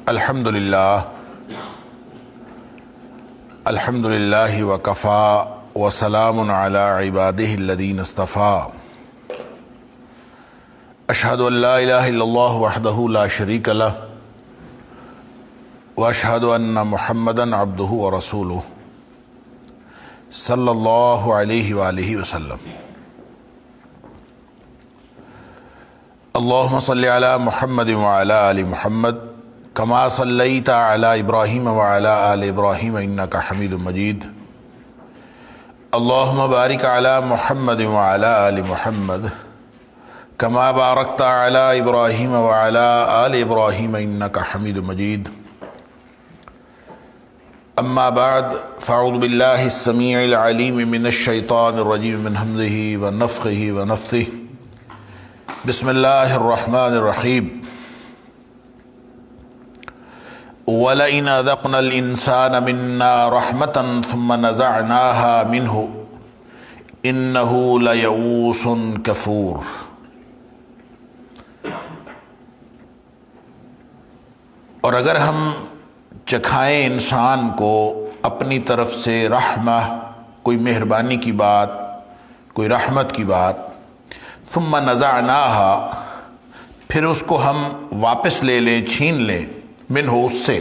الحمدللہ وکفا وسلام علی عبادہ الذین اصطفى اشہد ان لا الہ الا اللہ وحدہ لا شریک لہ واشہد ان محمدا عبدہ ورسولہ صلی اللہ علیہ وآلہ وسلم۔ اللہم صلی علی محمد وعلی آل محمد کما صلیت علی ابراہیم وعلی آل ابراہیم انک حمید مجید۔ اللہم بارک علی محمد وعلی آل محمد کما بارکت علی ابراہیم وعلی آل ابراہیم انک حمید مجید۔ اما بعد فاعوذ باللہ السمیع العلیم من الشیطان الرجیم من حمزہ ونفخہ ونفثہ۔ بسم اللہ الرحمن الرحیم۔ وَلَئِنْ أَذَقْنَا الْإِنسَانَ مِنَّا رَحْمَةً ثُمَّ نَزَعْنَاهَا مِنْهُ إِنَّهُ لَيَئُوسٌ كَفُورٌ۔ اور اگر ہم چکھائیں انسان کو اپنی طرف سے رحمہ، کوئی مہربانی کی بات، کوئی رحمت کی بات، ثم نزعناها، پھر اس کو ہم واپس لے لیں، چھین لیں، منہ اس سے،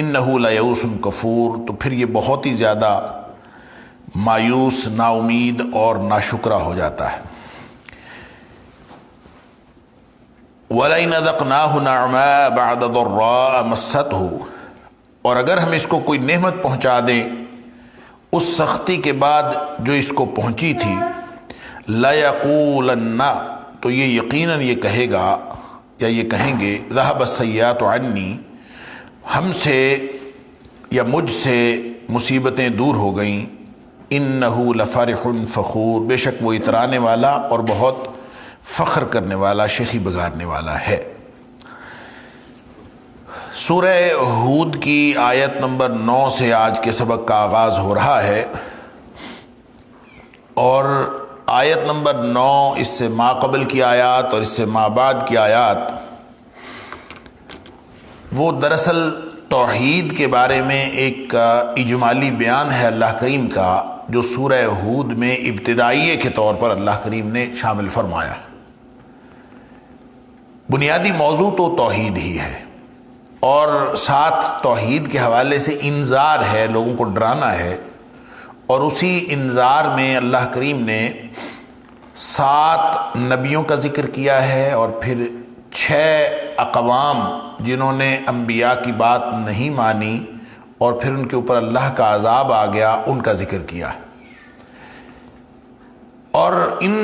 انہ لیئوس کفور، تو پھر یہ بہت ہی زیادہ مایوس، نا امید اور ناشکرہ ہو جاتا ہے۔ وَلَئِنْ أَذَقْنَاهُ نَعْمَاءَ بَعْدَ ضَرَّاءَ مَسَّتْهُ، اور اگر ہم اس کو کوئی نعمت پہنچا دیں اس سختی کے بعد جو اس کو پہنچی تھی، لَيَقُولَنَّ، تو یہ یقیناً یہ کہے گا یا یہ کہیں گے، ذَهَبَ السَّيِّئَاتُ عَنِّي، ہم سے یا مجھ سے مصیبتیں دور ہو گئیں، اِنَّهُ لَفَرِحٌ فَخُورٌ، بے شک وہ اترانے والا اور بہت فخر کرنے والا، شیخی بگاڑنے والا ہے۔ سورہ ہود کی آیت نمبر 9 سے آج کے سبق کا آغاز ہو رہا ہے، اور آیت نمبر 9 اس سے ما قبل کی آیات اور اس سے ما بعد کی آیات وہ دراصل توحید کے بارے میں ایک اجمالی بیان ہے اللہ کریم کا، جو سورہ ہود میں ابتدائیے کے طور پر اللہ کریم نے شامل فرمایا۔ بنیادی موضوع تو توحید ہی ہے، اور ساتھ توحید کے حوالے سے انذار ہے، لوگوں کو ڈرانا ہے، اور اسی انذار میں اللہ کریم نے 7 نبیوں کا ذکر کیا ہے، اور پھر 6 اقوام جنہوں نے انبیاء کی بات نہیں مانی اور پھر ان کے اوپر اللہ کا عذاب آ گیا، ان کا ذکر کیا ہے۔ اور ان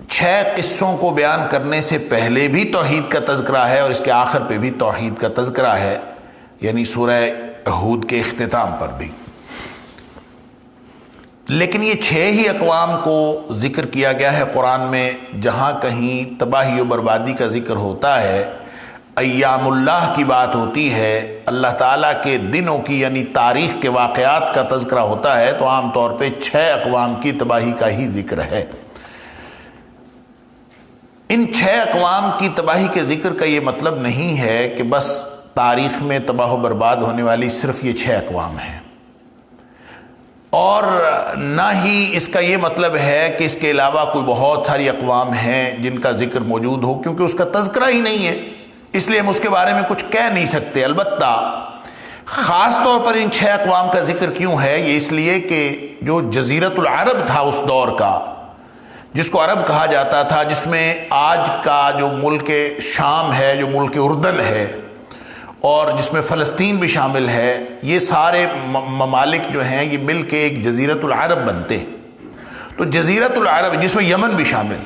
6 قصوں کو بیان کرنے سے پہلے بھی توحید کا تذکرہ ہے، اور اس کے آخر پہ بھی توحید کا تذکرہ ہے، یعنی سورہ ہود کے اختتام پر بھی۔ لیکن یہ 6 ہی اقوام کو ذکر کیا گیا ہے قرآن میں۔ جہاں کہیں تباہی و بربادی کا ذکر ہوتا ہے، ایام اللہ کی بات ہوتی ہے، اللہ تعالیٰ کے دنوں کی یعنی تاریخ کے واقعات کا تذکرہ ہوتا ہے، تو عام طور پہ 6 اقوام کی تباہی کا ہی ذکر ہے۔ ان 6 اقوام کی تباہی کے ذکر کا یہ مطلب نہیں ہے کہ بس تاریخ میں تباہ و برباد ہونے والی صرف یہ 6 اقوام ہیں، اور نہ ہی اس کا یہ مطلب ہے کہ اس کے علاوہ کوئی بہت ساری اقوام ہیں جن کا ذکر موجود ہو، کیونکہ اس کا تذکرہ ہی نہیں ہے، اس لیے ہم اس کے بارے میں کچھ کہہ نہیں سکتے۔ البتہ خاص طور پر ان 6 اقوام کا ذکر کیوں ہے؟ یہ اس لیے کہ جو جزیرۃ العرب تھا اس دور کا، جس کو عرب کہا جاتا تھا، جس میں آج کا جو ملک شام ہے، جو ملک اردن ہے، اور جس میں فلسطین بھی شامل ہے، یہ سارے ممالک جو ہیں یہ مل کے ایک جزیرۃ العرب بنتے۔ تو جزیرۃ العرب جس میں یمن بھی شامل،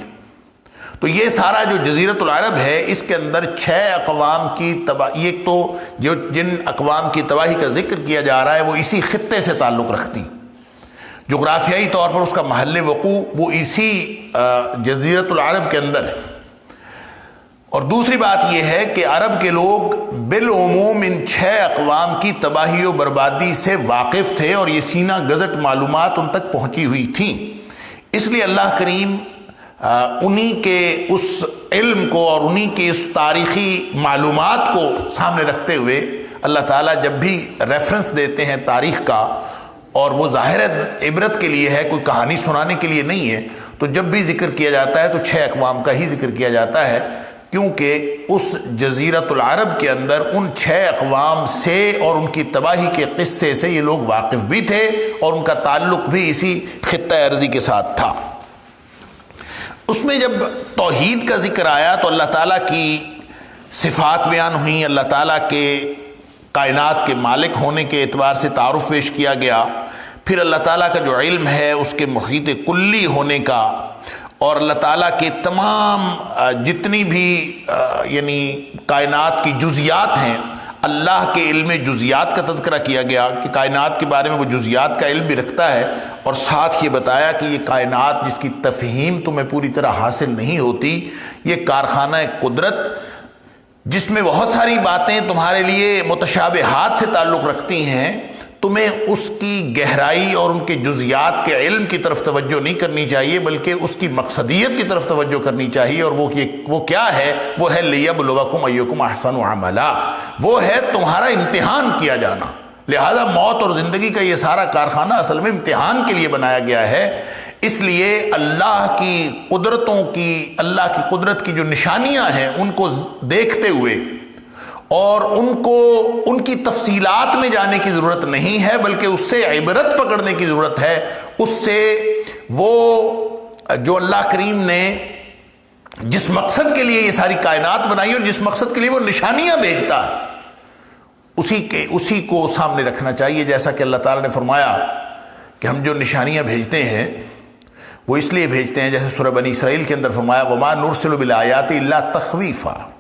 تو یہ سارا جو جزیرۃ العرب ہے اس کے اندر 6 اقوام کی تباہی، ایک تو جو جن اقوام کی تباہی کا ذکر کیا جا رہا ہے وہ اسی خطے سے تعلق رکھتی، جغرافیائی طور پر اس کا محل وقوع وہ اسی جزیرۃ العرب کے اندر ہے۔ اور دوسری بات یہ ہے کہ عرب کے لوگ بالعموم ان 6 اقوام کی تباہی و بربادی سے واقف تھے، اور یہ سینہ گزٹ معلومات ان تک پہنچی ہوئی تھیں، اس لیے اللہ کریم انہی کے اس علم کو اور انہی کے اس تاریخی معلومات کو سامنے رکھتے ہوئے اللہ تعالیٰ جب بھی ریفرنس دیتے ہیں تاریخ کا، اور وہ ظاہر عبرت کے لیے ہے، کوئی کہانی سنانے کے لیے نہیں ہے، تو جب بھی ذکر کیا جاتا ہے تو 6 اقوام کا ہی ذکر کیا جاتا ہے، کیونکہ اس جزیرۃ العرب کے اندر ان 6 اقوام سے اور ان کی تباہی کے قصے سے یہ لوگ واقف بھی تھے، اور ان کا تعلق بھی اسی خطہ ارضی کے ساتھ تھا۔ اس میں جب توحید کا ذکر آیا تو اللہ تعالیٰ کی صفات بیان ہوئیں، اللہ تعالیٰ کے کائنات کے مالک ہونے کے اعتبار سے تعارف پیش کیا گیا، پھر اللہ تعالیٰ کا جو علم ہے اس کے محیط کلی ہونے کا، اور اللہ تعالیٰ کے تمام جتنی بھی یعنی کائنات کی جزیات ہیں، اللہ کے علم جزیات کا تذکرہ کیا گیا کہ کائنات کے بارے میں وہ جزیات کا علم بھی رکھتا ہے، اور ساتھ یہ بتایا کہ یہ کائنات جس کی تفہیم تمہیں پوری طرح حاصل نہیں ہوتی، یہ کارخانہ قدرت جس میں بہت ساری باتیں تمہارے لیے متشابہات سے تعلق رکھتی ہیں، تمہیں اس کی گہرائی اور ان کے جزیات کے علم کی طرف توجہ نہیں کرنی چاہیے، بلکہ اس کی مقصدیت کی طرف توجہ کرنی چاہیے، اور وہ کیا ہے؟ وہ ہے لِيَبْلُوَكُمْ أَيُّكُمْ أَحْسَنُ عَمَلًا، وہ ہے تمہارا امتحان کیا جانا۔ لہذا موت اور زندگی کا یہ سارا کارخانہ اصل میں امتحان کے لیے بنایا گیا ہے۔ اس لیے اللہ کی قدرتوں کی، اللہ کی قدرت کی جو نشانیاں ہیں ان کو دیکھتے ہوئے اور ان کی تفصیلات میں جانے کی ضرورت نہیں ہے، بلکہ اس سے عبرت پکڑنے کی ضرورت ہے۔ اس سے وہ جو اللہ کریم نے جس مقصد کے لیے یہ ساری کائنات بنائی اور جس مقصد کے لیے وہ نشانیاں بھیجتا ہے، اسی کو سامنے رکھنا چاہیے۔ جیسا کہ اللہ تعالیٰ نے فرمایا کہ ہم جو نشانیاں بھیجتے ہیں وہ اس لیے بھیجتے ہیں، جیسے سورہ بنی اسرائیل کے اندر فرمایا وَمَا نُرْسِلُ بِالْآيَاتِ إِلَّا تَخْوِيفًا،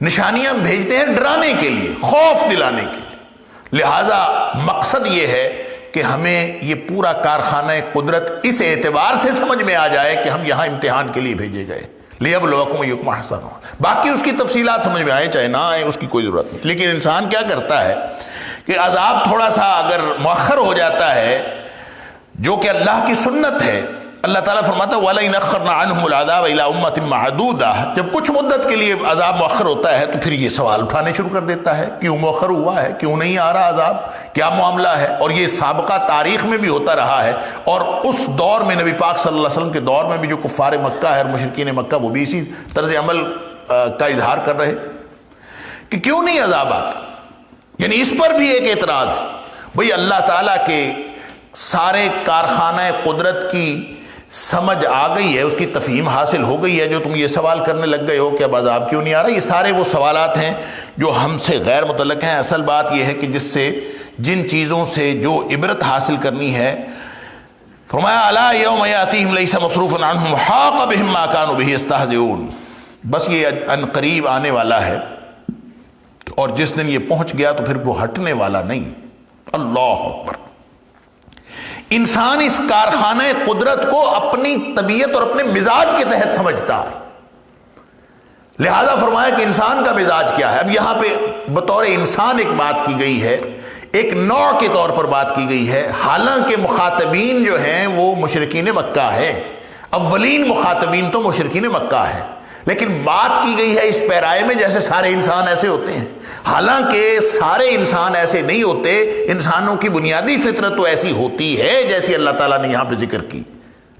نشانیاں بھیجتے ہیں ڈرانے کے لیے، خوف دلانے کے لیے۔ لہٰذا مقصد یہ ہے کہ ہمیں یہ پورا کارخانہ قدرت اس اعتبار سے سمجھ میں آ جائے کہ ہم یہاں امتحان کے لیے بھیجے گئے، لِيَبْلُوَكُمْ أَيُّكُمْ أَحْسَنُ عَمَلًا۔ باقی اس کی تفصیلات سمجھ میں آئے چاہے نہ آئے، اس کی کوئی ضرورت نہیں۔ لیکن انسان کیا کرتا ہے کہ عذاب تھوڑا سا اگر مؤخر ہو جاتا ہے، جو کہ اللہ کی سنت ہے، اللہ تعالیٰ فرماتا ہے وَلَئِنْ أَخَّرْنَا عَنْهُمُ الْعَذَابَ إِلَىٰ أُمَّةٍ مَّعْدُودَةٍ، جب کچھ مدت کے لیے عذاب مؤخر ہوتا ہے تو پھر یہ سوال اٹھانے شروع کر دیتا ہے کیوں مؤخر ہوا ہے، کیوں نہیں آ رہا عذاب، کیا معاملہ ہے؟ اور یہ سابقہ تاریخ میں بھی ہوتا رہا ہے، اور اس دور میں نبی پاک صلی اللہ علیہ وسلم کے دور میں بھی جو کفار مکہ ہے اور مشرکین مکہ، وہ بھی اسی طرز عمل کا اظہار کر رہے کہ کیوں نہیں عذاب آتا۔ یعنی اس پر بھی ایک اعتراض ہے، بھئی اللہ تعالیٰ کے سارے کارخانہ قدرت کی سمجھ آ گئی ہے، اس کی تفہیم حاصل ہو گئی ہے، جو تم یہ سوال کرنے لگ گئے ہو کہ اب عذاب کیوں نہیں آ رہا۔ یہ سارے وہ سوالات ہیں جو ہم سے غیر متعلق ہیں۔ اصل بات یہ ہے کہ جن چیزوں سے جو عبرت حاصل کرنی ہے، فرمایا الا یوم یاتیہم لیس مصروفا عنہم حاق بہم ما کانوا بہ یستہزئون، بس یہ ان قریب آنے والا ہے، اور جس دن یہ پہنچ گیا تو پھر وہ ہٹنے والا نہیں۔ اللہ اکبر۔ انسان اس کارخانہ قدرت کو اپنی طبیعت اور اپنے مزاج کے تحت سمجھتا ہے، لہذا فرمایا کہ انسان کا مزاج کیا ہے۔ اب یہاں پہ بطور انسان ایک بات کی گئی ہے، ایک نوع کے طور پر بات کی گئی ہے، حالانکہ مخاطبین جو ہیں وہ مشرکین مکہ ہیں، اولین مخاطبین تو مشرکین مکہ ہیں، لیکن بات کی گئی ہے اس پیرائے میں جیسے سارے انسان ایسے ہوتے ہیں، حالانکہ سارے انسان ایسے نہیں ہوتے۔ انسانوں کی بنیادی فطرت تو ایسی ہوتی ہے جیسی اللہ تعالیٰ نے یہاں پہ ذکر کی،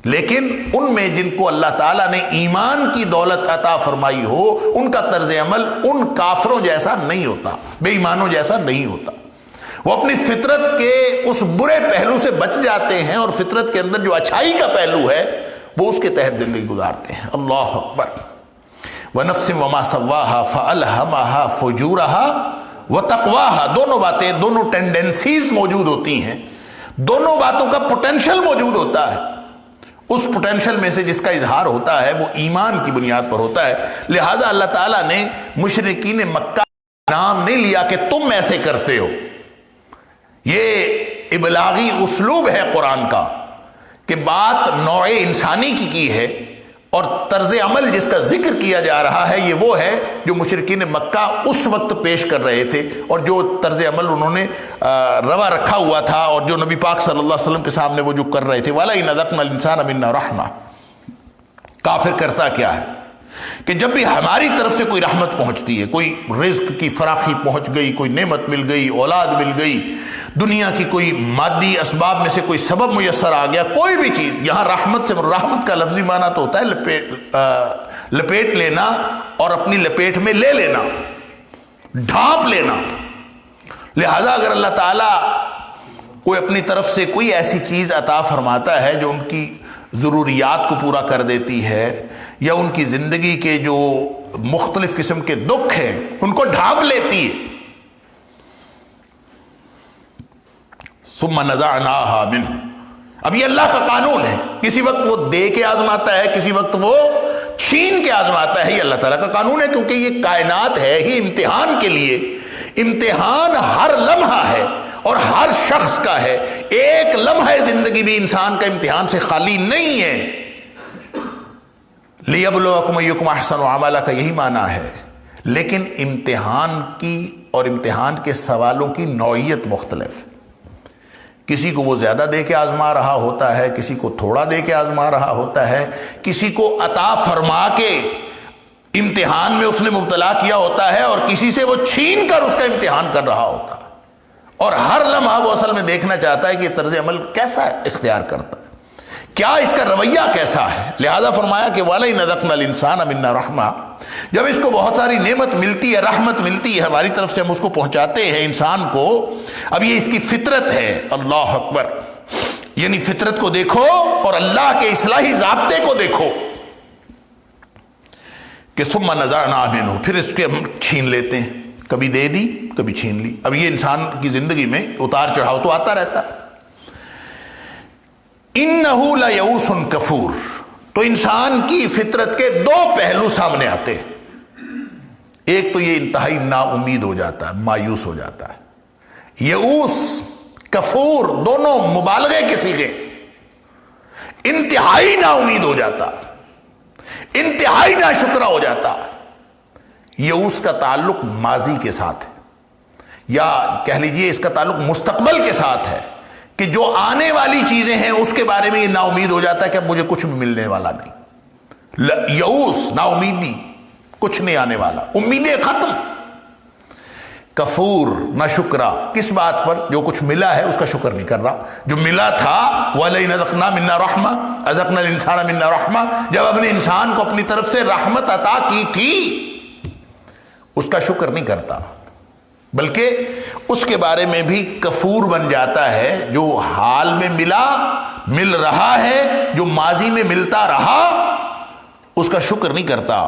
لیکن ان میں جن کو اللہ تعالیٰ نے ایمان کی دولت عطا فرمائی ہو، ان کا طرز عمل ان کافروں جیسا نہیں ہوتا، بے ایمانوں جیسا نہیں ہوتا۔ وہ اپنی فطرت کے اس برے پہلو سے بچ جاتے ہیں، اور فطرت کے اندر جو اچھائی کا پہلو ہے وہ اس کے تحت زندگی گزارتے ہیں۔ اللہ اکبر۔ وَنَفْسٍ وَمَا سَوَّاهَا فَأَلْهَمَهَا فُجُورَهَا وَتَقْوَاهَا، دونوں باتیں، دونوں ٹینڈنسیز موجود ہوتی ہیں، دونوں باتوں کا پوٹینشل موجود ہوتا ہے۔ اس پوٹینشل میں سے جس کا اظہار ہوتا ہے وہ ایمان کی بنیاد پر ہوتا ہے۔ لہٰذا اللہ تعالیٰ نے مشرکین مکہ نام نہیں لیا کہ تم ایسے کرتے ہو۔ یہ ابلاغی اسلوب ہے قرآن کا کہ بات نوع انسانی کی ہے، اور طرز عمل جس کا ذکر کیا جا رہا ہے یہ وہ ہے جو مشرکین مکہ اس وقت پیش کر رہے تھے، اور جو طرز عمل انہوں نے روا رکھا ہوا تھا، اور جو نبی پاک صلی اللہ علیہ وسلم کے سامنے وہ جو کر رہے تھے۔ وَلَئِنْ أَذَقْنَا الْإِنسَانَ مِنَّا رَحْمَةً، کافر کرتا کیا ہے کہ جب بھی ہماری طرف سے کوئی رحمت پہنچتی ہے، کوئی رزق کی فراخی پہنچ گئی، کوئی نعمت مل گئی، اولاد مل گئی، دنیا کی کوئی مادی اسباب میں سے کوئی سبب میسر آ گیا، کوئی بھی چیز، یہاں رحمت سے رحمت کا لفظی معنی تو ہوتا ہے لپیٹ لینا اور اپنی لپیٹ میں لے لینا، ڈھانپ لینا۔ لہذا اگر اللہ تعالیٰ کوئی اپنی طرف سے کوئی ایسی چیز عطا فرماتا ہے جو ان کی ضروریات کو پورا کر دیتی ہے، یا ان کی زندگی کے جو مختلف قسم کے دکھ ہیں ان کو ڈھانپ لیتی ہے، ثم نزعناها منه، اب یہ اللہ کا قانون ہے، کسی وقت وہ دے کے آزماتا ہے، کسی وقت وہ چھین کے آزماتا ہے، یہ اللہ تعالیٰ کا قانون ہے، کیونکہ یہ کائنات ہے ہی امتحان کے لیے۔ امتحان ہر لمحہ ہے اور ہر شخص کا ہے، ایک لمحہ زندگی بھی انسان کا امتحان سے خالی نہیں ہے۔ لِيَبْلُوَكُمْ أَيُّكُمْ أَحْسَنُ عَمَلًا کا یہی معنی ہے، لیکن امتحان کی اور امتحان کے سوالوں کی نوعیت مختلف، کسی کو وہ زیادہ دے کے آزما رہا ہوتا ہے، کسی کو تھوڑا دے کے آزما رہا ہوتا ہے، کسی کو عطا فرما کے امتحان میں اس نے مبتلا کیا ہوتا ہے، اور کسی سے وہ چھین کر اس کا امتحان کر رہا ہوتا ہے، اور ہر لمحہ وہ اصل میں دیکھنا چاہتا ہے کہ یہ طرز عمل کیسا اختیار کرتا ہے، کیا اس کا رویہ کیسا ہے۔ لہذا فرمایا کہ وَلَئِنْ أَذَقْنَا الْإِنسَانَ مِنَّا رَحْمَةً، جب اس کو بہت ساری نعمت ملتی ہے، رحمت ملتی ہے ہماری طرف سے، ہم اس کو پہنچاتے ہیں انسان کو، اب یہ اس کی فطرت ہے۔ اللہ اکبر، یعنی فطرت کو دیکھو اور اللہ کے اصلاحی ضابطے کو دیکھو کہ ثم نزعناها منه، پھر اس کے ہم چھین لیتے ہیں، کبھی دے دی کبھی چھین لی۔ اب یہ انسان کی زندگی میں اتار چڑھاؤ تو آتا رہتا ہے۔ انہ لیئوس کفور، تو انسان کی فطرت کے دو پہلو سامنے آتے ہیں، ایک تو یہ انتہائی نا امید ہو جاتا ہے، مایوس ہو جاتا ہے، یئوس کفور دونوں مبالغے کے صیغے، انتہائی نا امید ہو جاتا، انتہائی نا شکرہ ہو جاتا۔ یئوس کا تعلق ماضی کے ساتھ ہے، یا کہہ لیجئے اس کا تعلق مستقبل کے ساتھ ہے، کہ جو آنے والی چیزیں ہیں اس کے بارے میں یہ نا امید ہو جاتا ہے کہ اب مجھے کچھ بھی ملنے والا نہیں۔ یئوس نا امیدی، کچھ نہیں آنے والا، امیدیں ختم۔ کفور نہ شکرہ، کس بات پر؟ جو کچھ ملا ہے اس کا شکر نہیں کر رہا، جو ملا تھا وَلَئِنْ أَذَقْنَا مِنَّا رَحْمَةً أَذَقْنَا الْإِنسَانَ مِنَّا رَحْمَةً، جب اپنے انسان کو اپنی طرف سے رحمت عطا کی تھی اس کا شکر نہیں کرتا، بلکہ اس کے بارے میں بھی کفور بن جاتا ہے، جو حال میں ملا، مل رہا ہے، جو ماضی میں ملتا رہا اس کا شکر نہیں کرتا،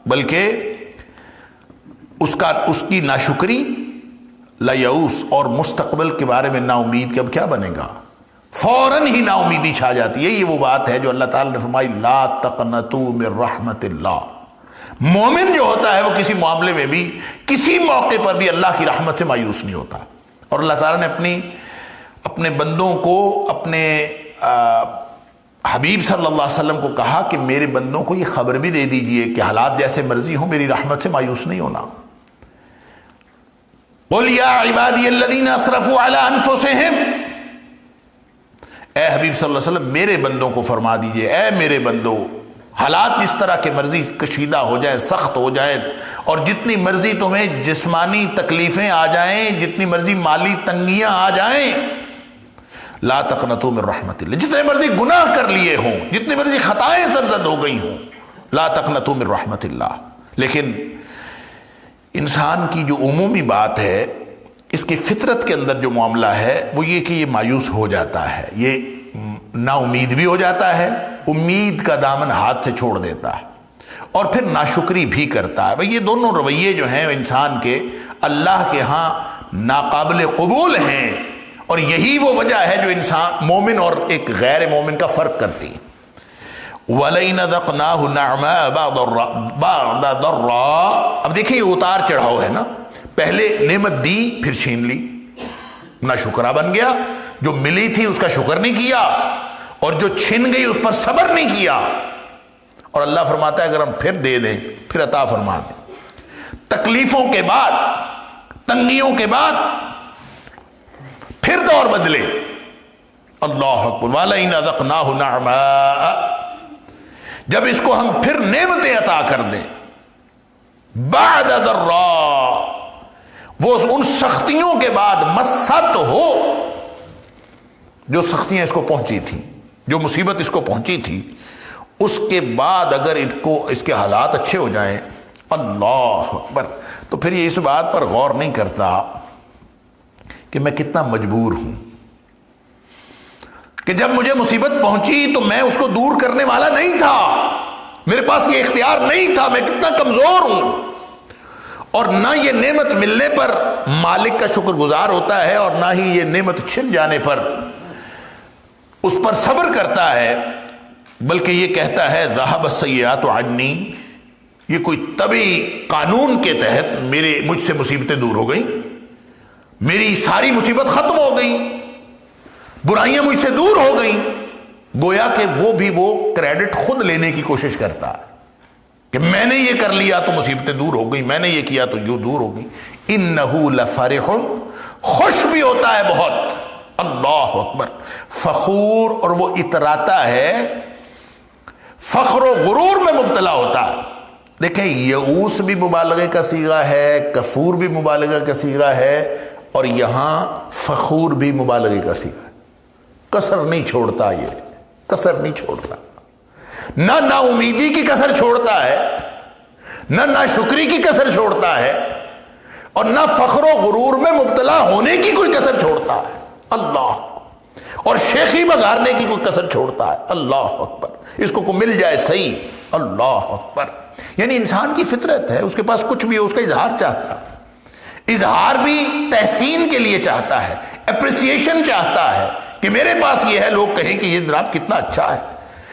بلکہ اس کی ناشکری لیئوس، اور مستقبل کے بارے میں نا امید کہ اب کیا بنے گا، فوراً ہی نا امیدی چھا جاتی ہے۔ یہ وہ بات ہے جو اللہ تعالیٰ نے فرمائی لا تقنطوا من رحمت اللہ۔ مومن جو ہوتا ہے وہ کسی معاملے میں بھی، کسی موقع پر بھی اللہ کی رحمت سے مایوس نہیں ہوتا، اور اللہ تعالیٰ نے اپنے بندوں کو، اپنے حبیب صلی اللہ علیہ وسلم کو کہا کہ میرے بندوں کو یہ خبر بھی دے دیجئے کہ حالات جیسے مرضی ہوں میری رحمت سے مایوس نہیں ہونا۔ قُلْ يَا عِبَادِيَ الَّذِينَ أَسْرَفُوا عَلَىٰ أَنفُسِهِمْ، اے حبیب صلی اللہ علیہ وسلم میرے بندوں کو فرما دیجئے، اے میرے بندو، حالات جس طرح کے مرضی کشیدہ ہو جائیں، سخت ہو جائیں، اور جتنی مرضی تمہیں جسمانی تکلیفیں آ جائیں، جتنی مرضی مالی تنگیاں آ جائیں، لا تقنطوا من رحمت اللہ، جتنے مرضی گناہ کر لیے ہوں، جتنی مرضی خطائیں سرزد ہو گئی ہوں، لا تقنطوا من رحمت اللہ۔ لیکن انسان کی جو عمومی بات ہے، اس کی فطرت کے اندر جو معاملہ ہے وہ یہ کہ یہ مایوس ہو جاتا ہے، یہ نا امید بھی ہو جاتا ہے، امید کا دامن ہاتھ سے چھوڑ دیتا ہے، اور پھر ناشکری بھی کرتا ہے۔ بھئی یہ دونوں رویے جو ہیں انسان کے، اللہ کے ہاں ناقابل قبول ہیں، اور یہی وہ وجہ ہے جو انسان مومن اور ایک غیر مومن کا فرق کرتی ہے۔ وَلَئِنْ أَذَقْنَاهُ نَعْمَاءَ بَعْدَ ضَرَّاءَ، اب دیکھیں یہ اتار چڑھاؤ ہے نا، پہلے نعمت دی پھر چھین لی، نہ شکرہ بن گیا، جو ملی تھی اس کا شکر نہیں کیا، اور جو چھن گئی اس پر صبر نہیں کیا، اور اللہ فرماتا ہے اگر ہم پھر دے دیں پھر عطا فرما دیں، تکلیفوں کے بعد، تنگیوں کے بعد پھر دور بدلے۔ اللہ اکبر، وَلَئِنْ أَذَقْنَاهُ نَعْمَاءَ، جب اس کو ہم پھر نعمتیں عطا کر دیں، بعد ضراء، وہ ان سختیوں کے بعد مست ہو، جو سختیاں اس کو پہنچی تھیں، جو مصیبت اس کو پہنچی تھی، اس کے بعد اگر اس کے حالات اچھے ہو جائیں، اللہ اکبر، تو پھر یہ اس بات پر غور نہیں کرتا کہ میں کتنا مجبور ہوں، کہ جب مجھے مصیبت پہنچی تو میں اس کو دور کرنے والا نہیں تھا، میرے پاس یہ اختیار نہیں تھا، میں کتنا کمزور ہوں، اور نہ یہ نعمت ملنے پر مالک کا شکر گزار ہوتا ہے، اور نہ ہی یہ نعمت چھن جانے پر اس پر صبر کرتا ہے، بلکہ یہ کہتا ہے ذہب السیئات عنی، یہ کوئی طبعی قانون کے تحت مجھ سے مصیبتیں دور ہو گئیں، میری ساری مصیبت ختم ہو گئی، برائیاں مجھ سے دور ہو گئیں، گویا کہ وہ کریڈٹ خود لینے کی کوشش کرتا ہے کہ میں نے یہ کر لیا تو مصیبتیں دور ہو گئی، میں نے یہ کیا تو جو دور ہو گئی۔ انہ لفرح، خوش بھی ہوتا ہے بہت، اللہ اکبر، فخور، اور وہ اتراتا ہے، فخر و غرور میں مبتلا ہوتا ہے۔ دیکھیں یئوس بھی مبالغے کا صیغہ ہے، کفور بھی مبالغے کا صیغہ ہے، اور یہاں فخور بھی مبالغے کا صیغہ ہے، کسر نہیں چھوڑتا، یہ کسر نہیں چھوڑتا، نہ نا امیدی کی کسر چھوڑتا ہے، نہ ناشکری کی کسر چھوڑتا ہے، اور نہ فخر و غرور میں مبتلا ہونے کی کوئی کسر چھوڑتا ہے، اللہ، اور شیخی بگارنے کی کوئی کسر چھوڑتا ہے، اللہ اکبر، اس کو مل جائے صحیح، اللہ اکبر۔ یعنی انسان کی فطرت ہے، اس کے پاس کچھ بھی ہو اس کا اظہار چاہتا ہے، اظہار بھی تحسین کے لیے چاہتا ہے، اپریسیشن چاہتا ہے کہ میرے پاس یہ ہے، لوگ کہیں کہ یہ جناب کتنا اچھا ہے۔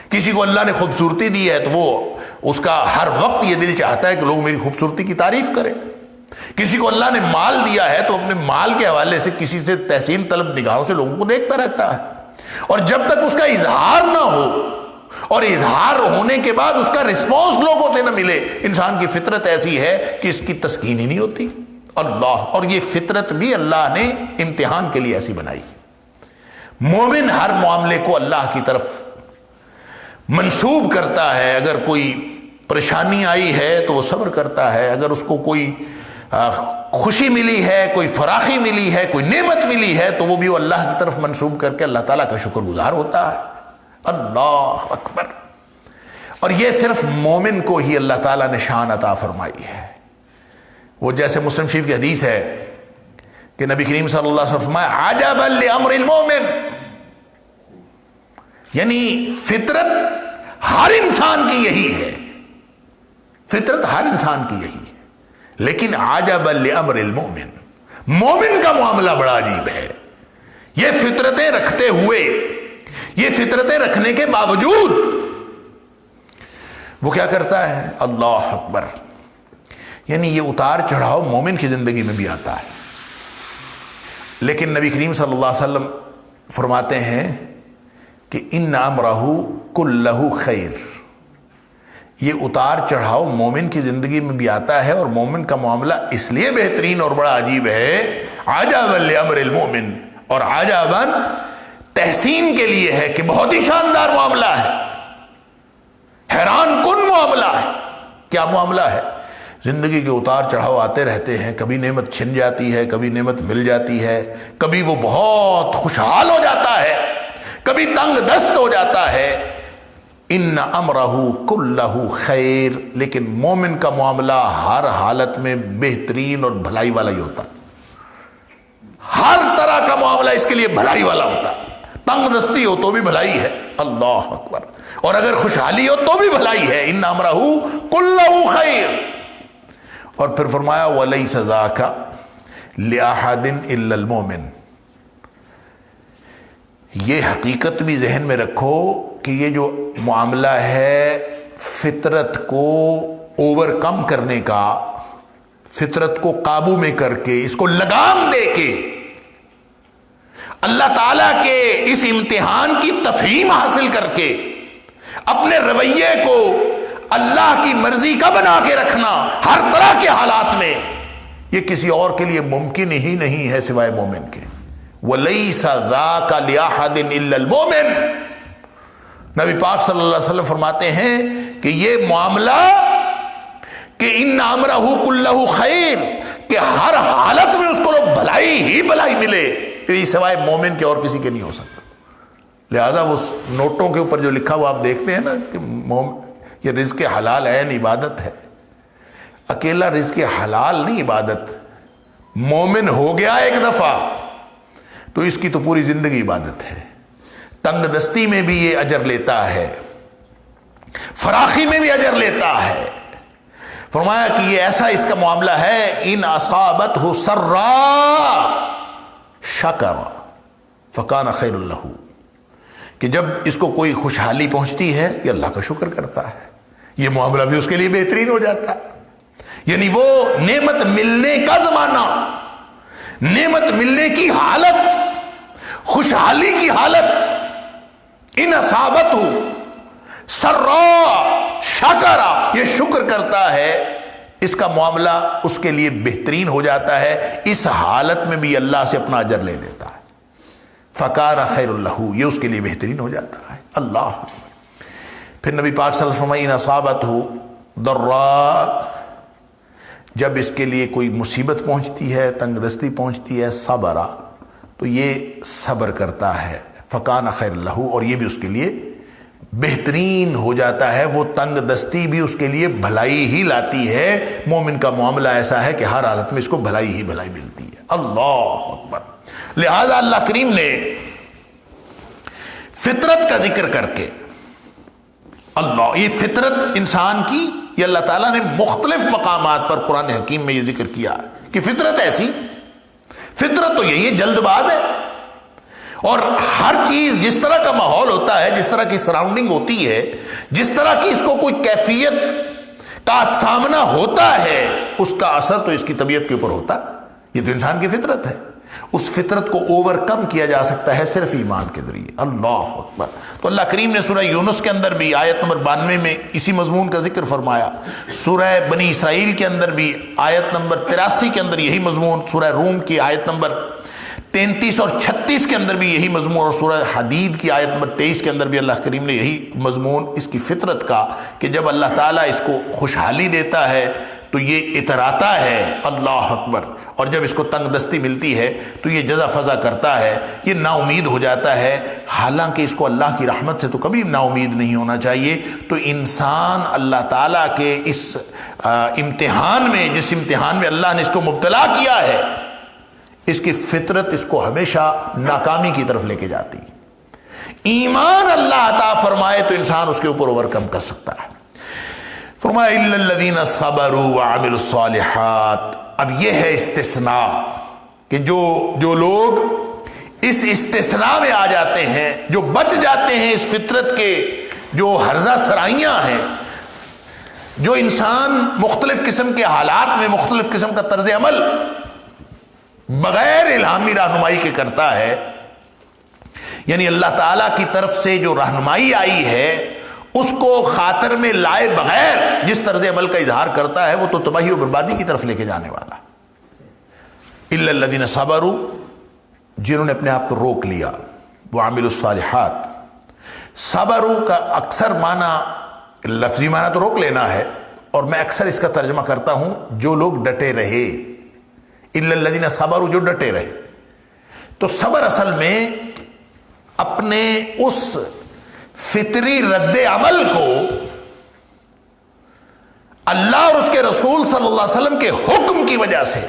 کسی کو اللہ نے خوبصورتی دی ہے تو وہ اس کا ہر وقت یہ دل چاہتا ہے کہ لوگ میری خوبصورتی کی تعریف کریں۔ کسی کو اللہ نے مال دیا ہے تو اپنے مال کے حوالے سے کسی سے تحسین طلب نگاہوں سے لوگوں کو دیکھتا رہتا ہے، اور جب تک اس کا اظہار نہ ہو اور اظہار ہونے کے بعد اس کا رسپانس لوگوں سے نہ ملے، انسان کی فطرت ایسی ہے کہ اس کی تسکین ہی نہیں ہوتی، اللہ۔ اور یہ فطرت بھی اللہ نے امتحان کے لیے ایسی بنائی۔ مومن ہر معاملے کو اللہ کی طرف منسوب کرتا ہے، اگر کوئی پریشانی آئی ہے تو وہ صبر کرتا ہے، اگر اس کو کوئی خوشی ملی ہے، کوئی فراخی ملی ہے، کوئی نعمت ملی ہے تو وہ بھی اللہ کی طرف منسوب کر کے اللہ تعالیٰ کا شکر گزار ہوتا ہے، اللہ اکبر۔ اور یہ صرف مومن کو ہی اللہ تعالیٰ نے شان عطا فرمائی ہے۔ وہ جیسے مسلم شریف کی حدیث ہے کہ نبی کریم صلی اللہ علیہ وسلم فرمایا عجبا لامر المومن، یعنی فطرت ہر انسان کی یہی ہے، فطرت ہر انسان کی یہی ہے، لیکن عجبا لامر المومن، مومن کا معاملہ بڑا عجیب ہے۔ یہ فطرتیں رکھتے ہوئے، یہ فطرتیں رکھنے کے باوجود وہ کیا کرتا ہے، اللہ اکبر، یعنی یہ اتار چڑھاؤ مومن کی زندگی میں بھی آتا ہے، لیکن نبی کریم صلی اللہ علیہ وسلم فرماتے ہیں کہ ان امرہ کلہ خیر، یہ اتار چڑھاؤ مومن کی زندگی میں بھی آتا ہے، اور مومن کا معاملہ اس لیے بہترین اور بڑا عجیب ہے، عجبا لامر المومن، اور عجبا تحسین کے لیے ہے کہ بہت ہی شاندار معاملہ ہے، حیران کن معاملہ ہے۔ کیا معاملہ ہے؟ زندگی کے اتار چڑھاؤ آتے رہتے ہیں، کبھی نعمت چھن جاتی ہے، کبھی نعمت مل جاتی ہے، کبھی وہ بہت خوشحال ہو جاتا ہے، کبھی تنگ دست ہو جاتا ہے، ان امرہ کلہ خیر، لیکن مومن کا معاملہ ہر حالت میں بہترین اور بھلائی والا ہی ہوتا، ہر طرح کا معاملہ اس کے لیے بھلائی والا ہوتا، تنگ دستی ہو تو بھی بھلائی ہے، اللہ اکبر، اور اگر خوشحالی ہو تو بھی بھلائی ہے، ان امرہ کلہ خیر۔ اور پھر فرمایا وَلَيْسَ ذَاكَ لِأَحَدٍ إِلَّا الْمُؤْمِنِ، یہ حقیقت بھی ذہن میں رکھو کہ یہ جو معاملہ ہے فطرت کو اوور کم کرنے کا، فطرت کو قابو میں کر کے، اس کو لگام دے کے اللہ تعالیٰ کے اس امتحان کی تفہیم حاصل کر کے اپنے رویے کو اللہ کی مرضی کا بنا کے رکھنا ہر طرح کے حالات میں، یہ کسی اور کے لیے ممکن ہی نہیں ہے سوائے مومن کے۔ وَلَيْسَ ذَاكَ لِأَحَدٍ إِلَّا الْمُؤْمِنِ، نبی پاک صلی اللہ علیہ وسلم فرماتے ہیں کہ یہ معاملہ کہ ان امرہ کلہ خیر، کہ ہر حالت میں اس کو بھلائی ہی بھلائی ملے، کہ سوائے مومن کے اور کسی کے نہیں ہو سکتا۔ لہذا وہ نوٹوں کے اوپر جو لکھا ہوا آپ دیکھتے ہیں نا کہ یہ رزق حلال عین عبادت ہے، اکیلا رزق حلال نہیں عبادت، مومن ہو گیا ایک دفعہ تو اس کی تو پوری زندگی عبادت ہے۔ تنگ دستی میں بھی یہ اجر لیتا ہے، فراخی میں بھی اجر لیتا ہے۔ فرمایا کہ یہ ایسا اس کا معاملہ ہے، ان اصابتہ سرا شکر فکان خیر لہ، کہ جب اس کو کوئی خوشحالی پہنچتی ہے یہ اللہ کا شکر کرتا ہے، یہ معاملہ بھی اس کے لیے بہترین ہو جاتا ہے۔ یعنی وہ نعمت ملنے کا زمانہ، نعمت ملنے کی حالت، خوشحالی کی حالت، ان اصابتہ سرا شکرا، یہ شکر کرتا ہے، اس کا معاملہ اس کے لیے بہترین ہو جاتا ہے، اس حالت میں بھی اللہ سے اپنا اجر لے لیتا ہے۔ فکان خیر لہ، یہ اس کے لیے بہترین ہو جاتا ہے۔ اللہ پھر نبی پاک صلی اللہ علیہ وسلم ان اصابتہ ضراء، جب اس کے لیے کوئی مصیبت پہنچتی ہے، تنگ دستی پہنچتی ہے، صبر، تو یہ صبر کرتا ہے، فکان خیر لہ، اور یہ بھی اس کے لیے بہترین ہو جاتا ہے۔ وہ تنگ دستی بھی اس کے لیے بھلائی ہی لاتی ہے۔ مومن کا معاملہ ایسا ہے کہ ہر حالت میں اس کو بھلائی ہی بھلائی ملتی ہے۔ اللہ اکبر۔ لہذا اللہ کریم نے فطرت کا ذکر کر کے، اللہ، یہ فطرت انسان کی، یہ اللہ تعالیٰ نے مختلف مقامات پر قرآن حکیم میں یہ ذکر کیا کہ فطرت ایسی، فطرت تو یہی ہے، جلد باز ہے، اور ہر چیز جس طرح کا ماحول ہوتا ہے، جس طرح کی سراؤنڈنگ ہوتی ہے، جس طرح کی اس کو کوئی کیفیت کا سامنا ہوتا ہے، اس کا اثر تو اس کی طبیعت کے اوپر ہوتا ہے۔ یہ تو انسان کی فطرت ہے، اس فطرت کو اوور کم کیا جا سکتا ہے صرف ایمان کے ذریعے۔ اللہ اکبر۔ تو اللہ کریم نے سورہ یونس کے اندر بھی آیت نمبر 92 میں اسی مضمون کا ذکر فرمایا، سورہ بنی اسرائیل کے اندر بھی آیت نمبر 83 کے اندر یہی مضمون، سورہ روم کی آیت نمبر 33 اور 36 کے اندر بھی یہی مضمون، اور سورہ حدید کی آیت نمبر 23 کے اندر بھی اللہ کریم نے یہی مضمون اس کی فطرت کا، کہ جب اللہ تعالیٰ اس کو خوشحالی دیتا ہے تو یہ اتراتا ہے، اللہ اکبر، اور جب اس کو تنگ دستی ملتی ہے تو یہ جزا فضا کرتا ہے، یہ نا امید ہو جاتا ہے، حالانکہ اس کو اللہ کی رحمت سے تو کبھی نا امید نہیں ہونا چاہیے۔ تو انسان اللہ تعالیٰ کے اس امتحان میں، جس امتحان میں اللہ نے اس کو مبتلا کیا ہے، اس کی فطرت اس کو ہمیشہ ناکامی کی طرف لے کے جاتی۔ ایمان اللہ عطا فرمائے تو انسان اس کے اوپر اوور کم کر سکتا ہے۔ فرمایا الا الذین صبروا وعملوا الصالحات۔ اب یہ ہے استثناء، کہ جو لوگ اس استثناء میں آ جاتے ہیں، جو بچ جاتے ہیں اس فطرت کے جو ہرزہ سرائیاں ہیں، جو انسان مختلف قسم کے حالات میں مختلف قسم کا طرز عمل بغیر الہامی رہنمائی کے کرتا ہے، یعنی اللہ تعالیٰ کی طرف سے جو رہنمائی آئی ہے اس کو خاطر میں لائے بغیر جس طرز عمل کا اظہار کرتا ہے، وہ تو تباہی و بربادی کی طرف لے کے جانے والا۔ الا الذین صبروا، جنہوں نے اپنے آپ کو روک لیا، وعملوا الصالحات۔ صبروا کا اکثر معنی، لفظی معنی تو روک لینا ہے، اور میں اکثر اس کا ترجمہ کرتا ہوں جو لوگ ڈٹے رہے، الا الذین صبروا، جو ڈٹے رہے۔ تو صبر اصل میں اپنے اس فطری رد عمل کو اللہ اور اس کے رسول صلی اللہ علیہ وسلم کے حکم کی وجہ سے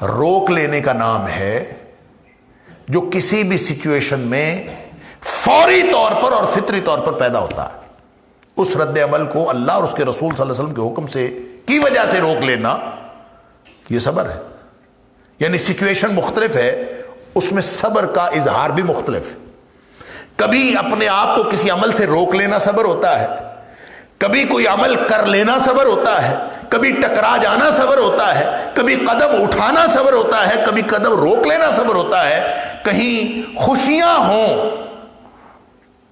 روک لینے کا نام ہے، جو کسی بھی سچویشن میں فوری طور پر اور فطری طور پر پیدا ہوتا ہے۔ اس رد عمل کو اللہ اور اس کے رسول صلی اللہ علیہ وسلم کے حکم سے کی وجہ سے روک لینا، یہ صبر ہے۔ یعنی سچویشن مختلف ہے، اس میں صبر کا اظہار بھی مختلف ہے۔ کبھی اپنے آپ کو کسی عمل سے روک لینا صبر ہوتا ہے، کبھی کوئی عمل کر لینا صبر ہوتا ہے، کبھی ٹکرا جانا صبر ہوتا ہے، کبھی قدم اٹھانا صبر ہوتا ہے، کبھی قدم روک لینا صبر ہوتا ہے۔ کہیں خوشیاں ہوں،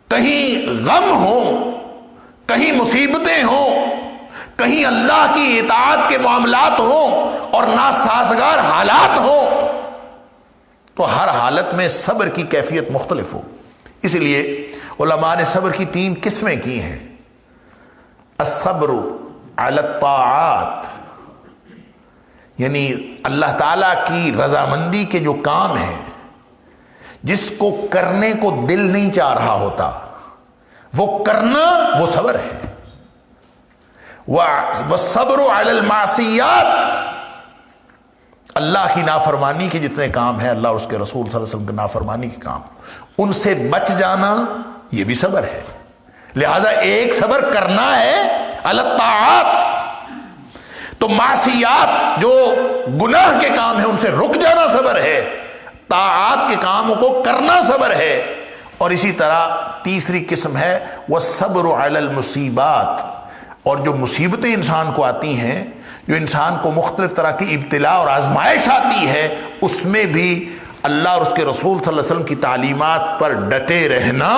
کہیں غم ہوں، کہیں مصیبتیں ہوں، کہیں اللہ کی اطاعت کے معاملات ہوں اور ناسازگار حالات ہوں، تو ہر حالت میں صبر کی کیفیت مختلف ہو۔ اس لیے علماء نے صبر کی 3 قسمیں کی ہیں۔ الصبر علی الطاعات، یعنی اللہ تعالیٰ کی رضامندی کے جو کام ہیں جس کو کرنے کو دل نہیں چاہ رہا ہوتا وہ کرنا، وہ صبر ہے۔ والصبر علی المعصیات، اللہ کی نافرمانی کے جتنے کام ہیں، اللہ اور اس کے رسول صلی اللہ علیہ وسلم کے نافرمانی کے کام، ان سے بچ جانا یہ بھی صبر ہے۔ لہذا ایک صبر کرنا ہے علی الطاعات، تو معصیات جو گناہ کے کام ہیں ان سے رک جانا صبر ہے، طاعات کے کاموں کو کرنا صبر ہے۔ اور اسی طرح تیسری قسم ہے والصبر علی المصیبات، اور جو مصیبتیں انسان کو آتی ہیں، جو انسان کو مختلف طرح کی ابتلا اور آزمائش آتی ہے، اس میں بھی اللہ اور اس کے رسول صلی اللہ علیہ وسلم کی تعلیمات پر ڈٹے رہنا،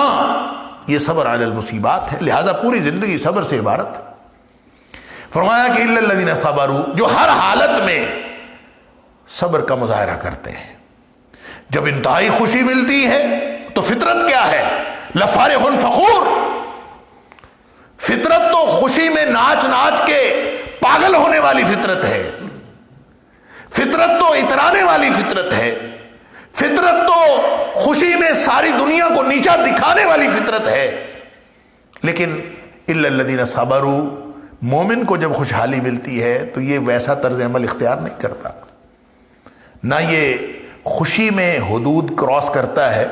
یہ صبر علی المصیبات ہے۔ لہذا پوری زندگی صبر سے عبارت۔ فرمایا کہ الا الذین صبروا، جو ہر حالت میں صبر کا مظاہرہ کرتے ہیں۔ جب انتہائی خوشی ملتی ہے تو فطرت کیا ہے؟ لفارح فخور، فطرت تو خوشی میں ناچ ناچ کے پاگل ہونے والی فطرت ہے، فطرت تو اترانے والی فطرت ہے، فطرت تو خوشی میں ساری دنیا کو نیچا دکھانے والی فطرت ہے۔ لیکن الا الذین صبروا، مومن کو جب خوشحالی ملتی ہے تو یہ ویسا طرز عمل اختیار نہیں کرتا، نہ یہ خوشی میں حدود کراس کرتا ہے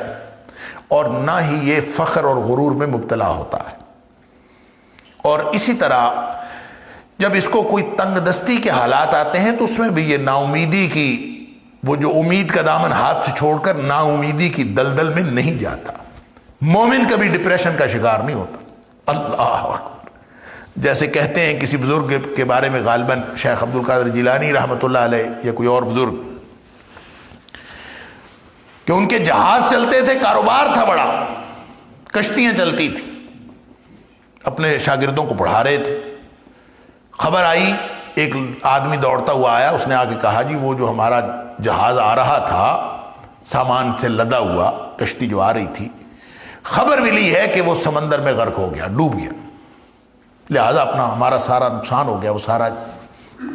اور نہ ہی یہ فخر اور غرور میں مبتلا ہوتا ہے۔ اور اسی طرح جب اس کو کوئی تنگ دستی کے حالات آتے ہیں تو اس میں بھی یہ نا امیدی کی، وہ جو امید کا دامن ہاتھ سے چھوڑ کر نا امیدی کی دلدل میں نہیں جاتا۔ مومن کبھی ڈپریشن کا شکار نہیں ہوتا۔ اللہ اکبر، جیسے کہتے ہیں کسی بزرگ کے بارے میں، غالباً شیخ عبد القادر جیلانی رحمۃ اللہ علیہ یا کوئی اور بزرگ، کہ ان کے جہاز چلتے تھے، کاروبار تھا بڑا، کشتیاں چلتی تھی، اپنے شاگردوں کو پڑھا رہے تھے۔ خبر آئی، ایک آدمی دوڑتا ہوا آیا، اس نے آ کے کہا جی وہ جو ہمارا جہاز آ رہا تھا سامان سے لدا ہوا، کشتی جو آ رہی تھی، خبر ملی ہے کہ وہ سمندر میں غرق ہو گیا، ڈوب گیا، لہذا اپنا ہمارا سارا نقصان ہو گیا، وہ سارا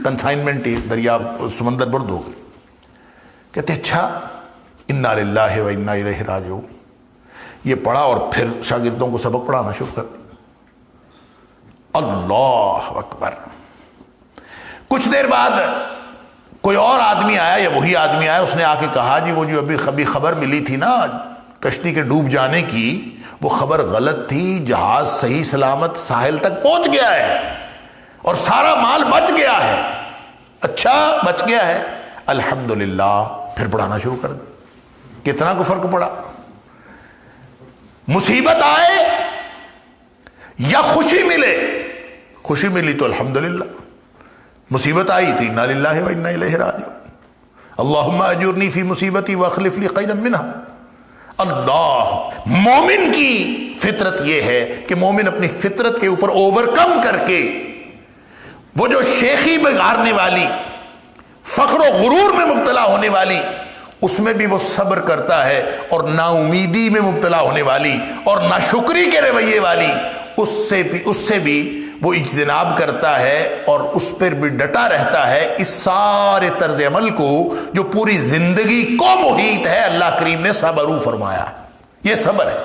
کنسائنمنٹ دریا سمندر برد ہو گئی۔ کہتے اچھا، انا للہ و انا الیہ راجعون، یہ پڑھا اور پھر شاگردوں کو سبق پڑھانا شروع کر دیا۔ اللہ اکبر۔ کچھ دیر بعد کوئی اور آدمی آیا یا وہی آدمی آیا، اس نے آ کے کہا جی وہ جو ابھی خبر ملی تھی نا کشتی کے ڈوب جانے کی، وہ خبر غلط تھی، جہاز صحیح سلامت ساحل تک پہنچ گیا ہے اور سارا مال بچ گیا ہے۔ اچھا بچ گیا ہے، الحمدللہ۔ پھر پڑھانا شروع کر دیا۔ کتنا کو فرق پڑا؟ مصیبت آئے یا خوشی ملے، خوشی ملی تو الحمدللہ، مصیبت آئی تھی انا للہ و انا الیہ راجعون، اللہم اجرنی فی مصیبتی واخلف لی خیرا منہا۔ اللہ، مومن کی فطرت یہ ہے کہ مومن اپنی فطرت کے اوپر اوورکم کر کے وہ جو شیخی بگارنے والی، فخر و غرور میں مبتلا ہونے والی، اس میں بھی وہ صبر کرتا ہے، اور نا امیدی میں مبتلا ہونے والی اور ناشکری کے رویے والی، اس سے بھی وہ اجتناب کرتا ہے اور اس پر بھی ڈٹا رہتا ہے۔ اس سارے طرز عمل کو جو پوری زندگی کو محیط ہے، اللہ کریم نے صبرو فرمایا، یہ صبر ہے۔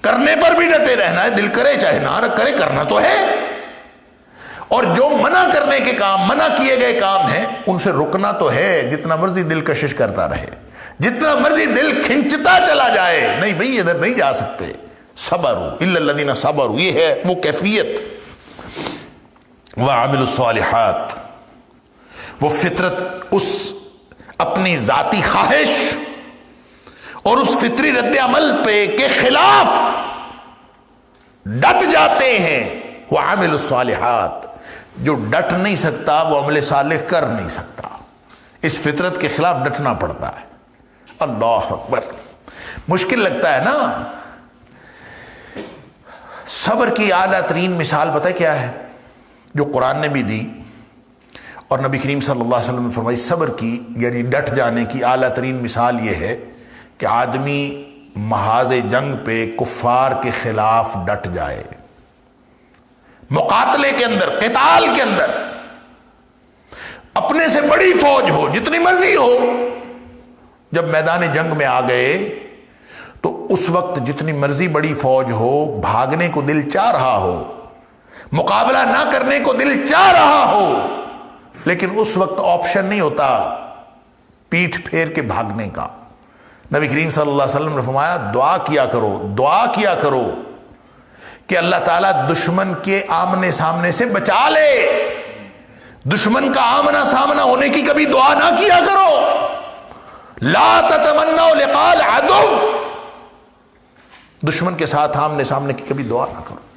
کرنے پر بھی ڈٹے رہنا ہے، دل کرے چاہے نہ کرے، کرنا تو ہے۔ اور جو منع کرنے کے کام، منع کیے گئے کام ہیں، ان سے رکنا تو ہے، جتنا مرضی دل کشش کرتا رہے، جتنا مرضی دل کھنچتا چلا جائے، نہیں بھئی ادھر نہیں جا سکتے۔ صبروا الا الذین صبروا، یہ ہے وہ کیفیت۔ وعملوا الصالحات، وہ فطرت، اس اپنی ذاتی خواہش اور اس فطری رد عمل پہ کے خلاف ڈٹ جاتے ہیں۔ وعملوا الصالحات، جو ڈٹ نہیں سکتا وہ عمل صالح کر نہیں سکتا، اس فطرت کے خلاف ڈٹنا پڑتا ہے۔ اللہ اکبر، مشکل لگتا ہے نا۔ صبر کی اعلیٰ ترین مثال پتہ کیا ہے؟ جو قرآن نے بھی دی اور نبی کریم صلی اللہ علیہ وسلم نے فرمائی، صبر کی یعنی ڈٹ جانے کی اعلیٰ ترین مثال یہ ہے کہ آدمی محاذ جنگ پہ کفار کے خلاف ڈٹ جائے، مقاتلے کے اندر، قتال کے اندر اپنے سے بڑی فوج ہو، جتنی مرضی ہو، جب میدان جنگ میں آ گئے تو اس وقت جتنی مرضی بڑی فوج ہو، بھاگنے کو دل چاہ رہا ہو، مقابلہ نہ کرنے کو دل چاہ رہا ہو، لیکن اس وقت آپشن نہیں ہوتا پیٹھ پھیر کے بھاگنے کا۔ نبی کریم صلی اللہ علیہ وسلم نے فرمایا دعا کیا کرو کہ اللہ تعالیٰ دشمن کے آمنے سامنے سے بچا لے۔ دشمن کا آمنا سامنا ہونے کی کبھی دعا نہ کیا کرو۔ لا تتمنوا لقاء العدو، دشمن کے ساتھ آمنے سامنے کی کبھی دعا نہ کرو۔